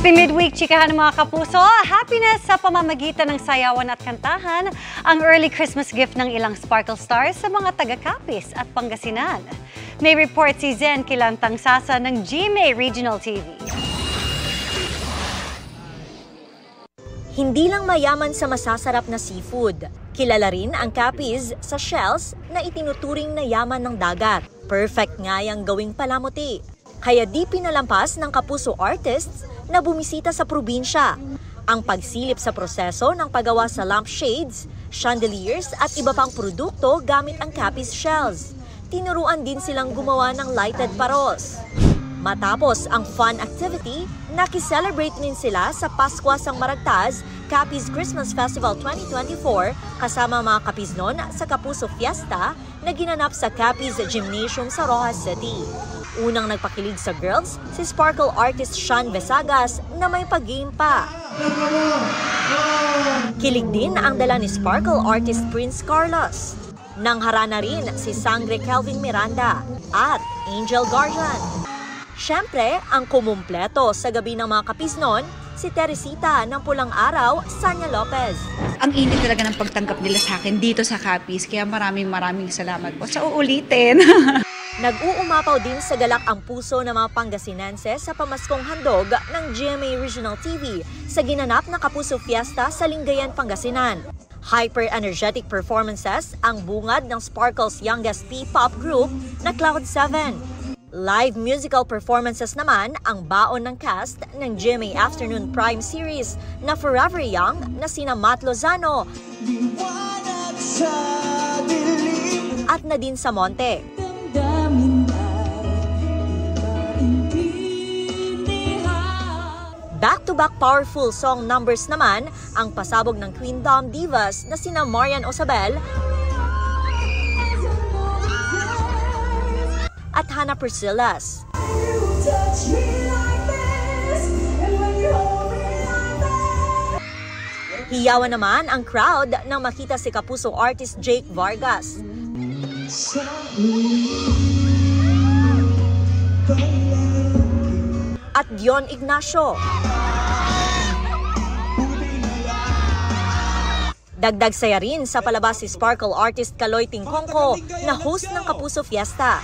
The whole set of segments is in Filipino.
Happy midweek, chikahan ng mga kapuso! Happiness sa pamamagitan ng sayawan at kantahan ang early Christmas gift ng ilang Sparkle Stars sa mga taga-Capiz at Pangasinan. May report si Zen Kilantang Sasa ng GMA Regional TV. Hindi lang mayaman sa masasarap na seafood, kilala rin ang Capiz sa shells na itinuturing na yaman ng dagat. Perfect nga yang gawing palamuti. Kaya di pinalampas ng kapuso artists na bumisita sa probinsya. Ang pagsilip sa proseso ng paggawa sa lampshades, chandeliers at iba pang produkto gamit ang Capiz shells. Tinuruan din silang gumawa ng lighted parols. Matapos ang fun activity, nakiselebrate din sila sa Paskwa Sang Maragtaz Capiz Christmas Festival 2024 kasama mga Capiznon sa Kapuso Fiesta na ginanap sa Capiz Gymnasium sa Roxas City. Unang nagpakilig sa girls, si Sparkle artist Sean Besagas na may pag-game pa. Kilig din ang dala ni Sparkle artist Prince Carlos. Nangharana rin si Sangre Kelvin Miranda at Angel Garjan. Siyempre, ang kumumpleto sa gabi ng mga Capiznon, si Teresita ng Pulang Araw, Sanya Lopez. Ang init talaga ng pagtanggap nila sa akin dito sa Capiz, kaya maraming salamat po sa uulitin. Nag-uumapaw din sa galak ang puso ng mga Pangasinense sa pamaskong handog ng GMA Regional TV sa ginanap na Kapuso Fiesta sa Lingayen, Pangasinan. Hyper-energetic performances ang bungad ng Sparkle's youngest P-pop group na Cloud7. Live musical performances naman ang baon ng cast ng GMA Afternoon Prime Series na Forever Young na sina Matt Lozano at Nadine Samonte. Back-to-back powerful song numbers naman ang pasabog ng Queendom divas na sina Marian Osabel at Hannah Priscillas. Hiyawan naman ang crowd nang makita si Kapuso artist Jake Vargas. At Dion Ignacio. Dagdag saya rin sa palabas si Sparkle artist Kaloy Tingkongko na host ng Kapuso Fiesta.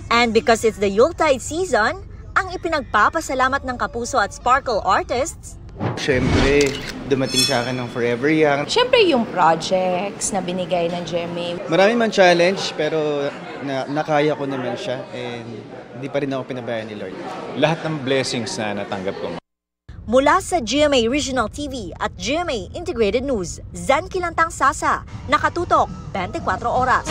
And because it's the Yuletide season, ang ipinagpapasalamat ng Kapuso at Sparkle artists, siyempre, dumating sa akin ng Forever Young. Siyempre yung projects na binigay ng GMA. Marami man challenge pero nakaya ko naman siya and hindi pa rin ako pinabayaan ni Lord. Lahat ng blessings na natanggap ko. Mula sa GMA Regional TV at GMA Integrated News, Zen Kilantang Sasa, nakatutok 24 oras.